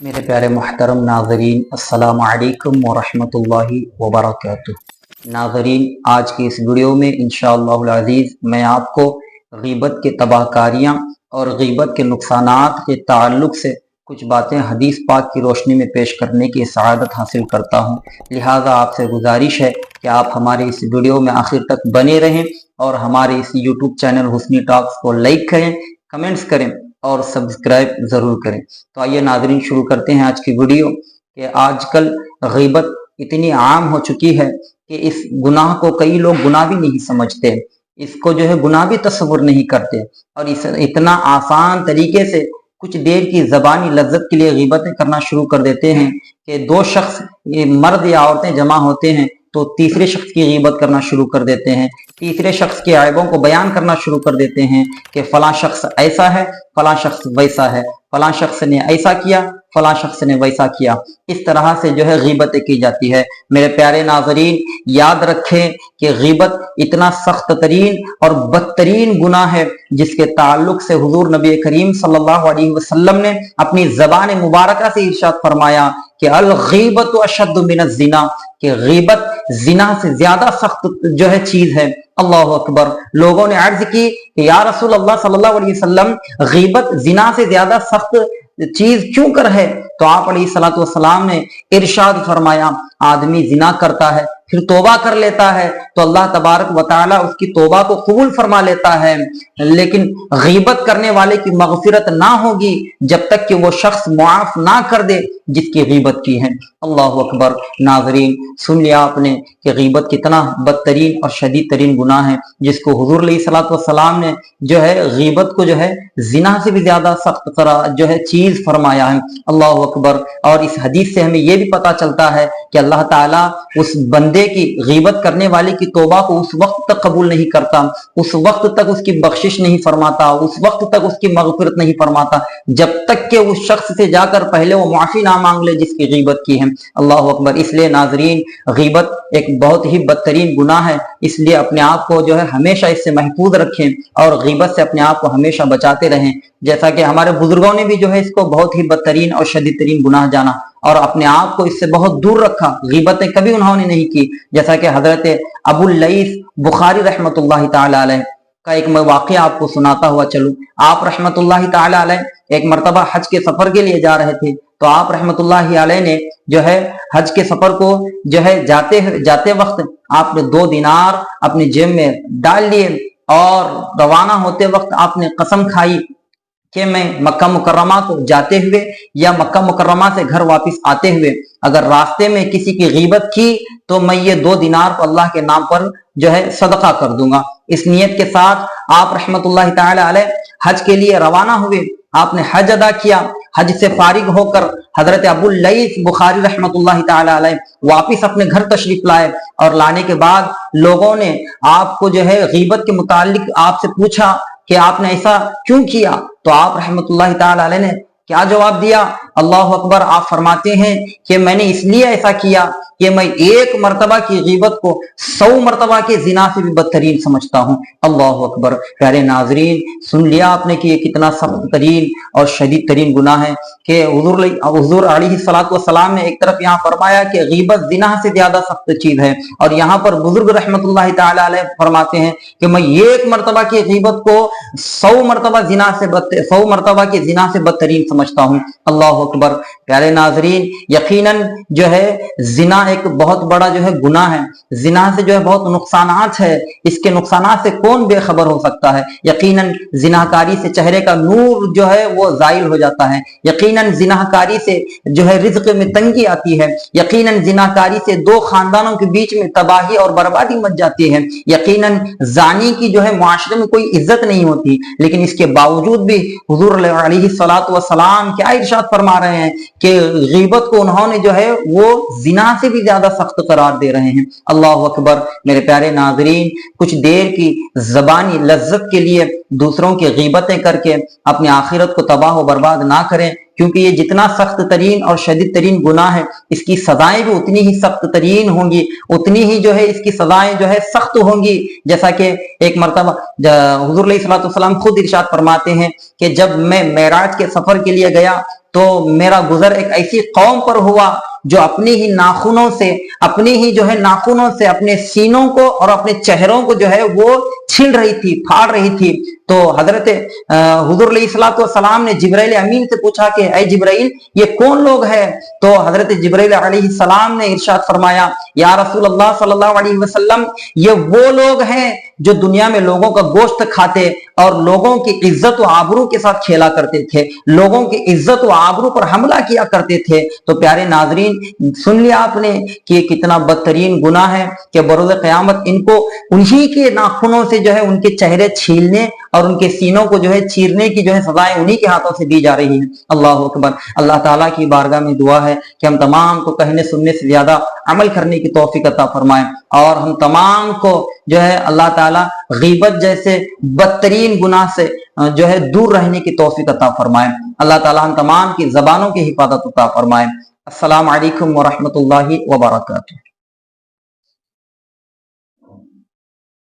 मेरे प्यारे मुहतरम नाज़रीन, अस्सलामु अलैकुम व रहमतुल्लाहि व बरकातुहू। नाज़रीन, आज की इस वीडियो में इंशाअल्लाहुल अज़ीज़ मैं आपको ग़ीबत के तबाहकारियाँ और ग़ीबत के नुकसानात के ताल्लुक़ से कुछ बातें हदीस पाक की रोशनी में पेश करने की सआदत हासिल करता हूँ। लिहाजा आपसे गुजारिश है कि आप हमारे इस वीडियो में आखिर तक बने रहें और हमारे इस यूट्यूब चैनल हुस्नी टॉक्स को लाइक करें, कमेंट्स करें और सब्सक्राइब ज़रूर करें। तो आइए नाज़रीन, शुरू करते हैं आज की वीडियो। कि आजकल ग़ीबत इतनी आम हो चुकी है कि इस गुनाह को कई लोग गुनाह भी नहीं समझते, इसको जो है गुनाह भी तस्वुर नहीं करते और इस इतना आसान तरीके से कुछ देर की ज़बानी लज्जत के लिए ग़ीबतें करना शुरू कर देते हैं कि दो शख्स, ये मर्द या औरतें जमा होते हैं तो तीसरे शख्स की ग़ीबत करना शुरू कर देते हैं, तीसरे शख्स के ऐबों को बयान करना शुरू कर देते हैं कि फलां शख्स ऐसा है, फलां शख्स वैसा है, फलां शख्स ने ऐसा किया, फलां शख्स ने वैसा किया। इस तरह से जो है ग़ीबतें की जाती है। मेरे प्यारे नाज़रीन, याद रखें कि ग़ीबत इतना सख्त तरीन और बदतरीन गुनाह है जिसके ताल्लुक से हुजूर नबी करीम सल्लल्लाहु अलैहि वसल्लम ने अपनी ज़बान मुबारका से इरशाद फरमाया कि अल ग़ीबत अशद्दु मिनज़ ज़िना, कि ग़ीबत ज़िना से ज्यादा सख्त जो है चीज है। अल्लाहु अकबर। लोगों ने अर्ज की कि या रसूल अल्लाह सल्लल्लाहु अलैहि वसल्लम, ग़ीबत ज़िना से ज्यादा सख्त चीज क्यों कर है? तो आप अलैहिस्सलातु वस्सलाम ने इरशाद फरमाया, आदमी जिना करता है फिर तौबा कर लेता है तो अल्लाह तबारक व तआला उसकी तौबा को कबूल फरमा लेता है, लेकिन ग़ीबत करने वाले की मग़फ़िरत ना होगी जब तक कि वो शख्स मुआफ ना कर दे जिसकी ग़ीबत की है। अल्लाहु अकबर। नाज़रीन, सुन लिया आपने कि ग़ीबत कितना बदतरीन और शदीद तरीन गुनाह है जिसको हुज़ूर अलैहिस्सलातु वस्सलाम ने जो है ग़ीबत को जो है ज़िना से भी ज्यादा सख्त करार जो है चीज फरमाया है। अल्लाहु अकबर। और इस हदीस से हमें यह भी पता चलता है कि अल्लाह ताला उस बंदे की, ग़ीबत करने वाले की तौबा को उस वक्त तक कबूल नहीं करता, उस वक्त तक उसकी बख्शिश नहीं फरमाता, उस वक्त तक उसकी मग़फ़िरत नहीं फरमाता जब तक कि उस शख्स से जाकर पहले वो माफी ना मांग ले जिसकी ग़ीबत की है। अल्लाहु अकबर। इसलिए नाज़रीन, ग़ीबत एक बहुत ही बदतरीन गुनाह है, इसलिए अपने आप को जो है हमेशा इससे महफूज रखें और ग़ीबत से अपने आप को हमेशा बचाते रहें। जैसा कि हमारे बुजुर्गों ने भी जो है इसको बहुत ही बदतरीन और शदीद तरीन गुनाह जाना और अपने आप को इससे बहुत दूर रखा, ग़ीबतें कभी उन्होंने नहीं की। जैसा कि हजरत अबुल लईस बुखारी रहमतुल्लाहि ताला अलैह का एक मैं वाक़या आपको सुनाता हुआ चलूं। आप रहमतुल्लाहि ताला अलैह एक मरतबा हज के सफर के लिए जा रहे थे, तो आप रहमतुल्लाहि अलैह ने जो है हज के सफर को जो है जाते वक्त आपने 2 दिनार अपनी जेब में डाल लिए और रवाना होते वक्त आपने कसम खाई कि मैं मक्का मुकर्रमा को जाते हुए या मक्का मुकर्रमा से घर वापस आते हुए अगर रास्ते में किसी की ग़ीबत की तो मैं ये 2 दिनार को अल्लाह के नाम पर जो है सदका कर दूंगा। इस नियत के साथ आप रहमतुल्लाहि ताला अलैह हज के लिए रवाना हुए। आपने हज अदा किया। हज से फारिग होकर हजरत अबुल लईस बुखारी रहमतुल्लाहि ताला अलैह वापिस अपने घर तशरीफ लाए और लाने के बाद लोगों ने आपको जो है ग़ीबत के मुतालिक आपसे पूछा कि आपने ऐसा क्यों किया? तो आप रहमतुल्लाहि ताला अलैह ने क्या जवाब दिया? अल्लाहु अकबर। आप फरमाते हैं कि मैंने इसलिए ऐसा किया कि मैं 1 मरतबा की ग़ीबत को 100 मरतबा के ज़िना से भी बदतरीन समझता हूँ। अल्लाहु अकबर। प्यारे नाज़रीन, सुन लिया आपने कि ये कितना सख्त तरीन और शदीद तरीन गुनाह है कि हुज़ूर अलैहिस्सलातु वस्सलाम ने एक तरफ यहाँ फरमाया कि ग़ीबत ज़िना से ज्यादा सख्त चीज है और यहाँ पर बुजुर्ग रहमतुल्लाहि ताला अलैह फरमाते हैं कि मैं 1 मरतबा की ग़ीबत को 100 मरतबा के ज़िना से बदतरीन समझता हूँ। अल्लाहु अकबर। प्यारे नाज़रीन, यकीनन जो है ज़िना एक बहुत बड़ा जो है गुनाह है। ज़िना से जो है बहुत नुकसानात है, इसके नुकसानात से कौन बेखबर हो सकता है? यकीनन ज़िनाकारी से चेहरे का नूर जो है वो ज़ाइल हो जाता है। यकीनन ज़िनाकारी से जो है रिज़्क़ में तंगी आती है। यकीनन ज़िनाकारी से 2 खानदानों के बीच में तबाही और बर्बादी मच जाती है। यकीनन ज़ानी की जो है मुआशरे में कोई इज्जत नहीं होती, लेकिन इसके बावजूद भी हुज़ूर अलैहिस्सलातु वस्सलाम क्या इरशाद फरमा रहे हैं कि ग़ीबत को उन्होंने जो है वो ज़िना से भी ज्यादा सख्त करार दे रहे हैं। अल्लाहु अकबर। मेरे प्यारे नाज़रीन, कुछ देर की ज़बानी लज्जत के लिए दूसरों की ग़ीबतें करके अपनी आखिरत को तबाह व बर्बाद ना करें, क्योंकि ये जितना सख्त तरीन और शदीद तरीन गुनाह है इसकी सजाएं भी उतनी ही सख्त तरीन होंगी, उतनी ही जो है इसकी सजाएं जो है सख्त होंगी। जैसा कि एक मरतबा हुज़ूर अलैहिस्सलातु वस्सलाम खुद इरशाद फरमाते हैं कि जब मैं मेराज के सफर के लिए गया تو میرا گزر ایک ایسی قوم پر ہوا جو اپنی ہی ناخنوں سے اپنے سینوں کو اور اپنے چہروں کو جو ہے وہ چھیل رہی تھی، پھاڑ رہی تھی۔ تو حضرت حضور علیہ الصلوۃ والسلام نے جبرائیل امین سے پوچھا کہ اے جبرائیل یہ کون لوگ ہیں؟ تو حضرت جبرائیل علیہ السلام نے ارشاد فرمایا یا رسول اللہ صلی اللہ علیہ وسلم یہ وہ لوگ ہیں جو دنیا میں لوگوں کا گوشت کھاتے اور لوگوں کی عزت و آبرو کے ساتھ کھیلا کرتے تھے، لوگوں کی عزت و آبرو پر حملہ کیا کرتے تھے۔ تو پیارے ناظرین سن لیا آپ نے کہ یہ کتنا بدترین گناہ ہے کہ بروز قیامت ان کو انہی کے ناخنوں سے جو ہے ان کے چہرے چھیلنے اور ان کے سینوں کو جو ہے چیرنے کی جو ہے سزائیں انہی کے ہاتھوں سے دی جا رہی ہیں۔ اللہ اکبر۔ اللہ تعالیٰ کی بارگاہ میں دعا ہے کہ ہم تمام کو کہنے سننے سے زیادہ عمل کرنے کی توفیق عطا فرمائیں، اور ہم تمام کو جو ہے اللہ تعالیٰ غیبت جیسے بدترین گناہ سے جو ہے دور رہنے کی توفیق عطا فرمائیں۔ اللہ تعالیٰ ہم تمام کی زبانوں کی حفاظت عطا فرمائیں۔ السلام علیکم ورحمۃ اللہ وبرکاتہ۔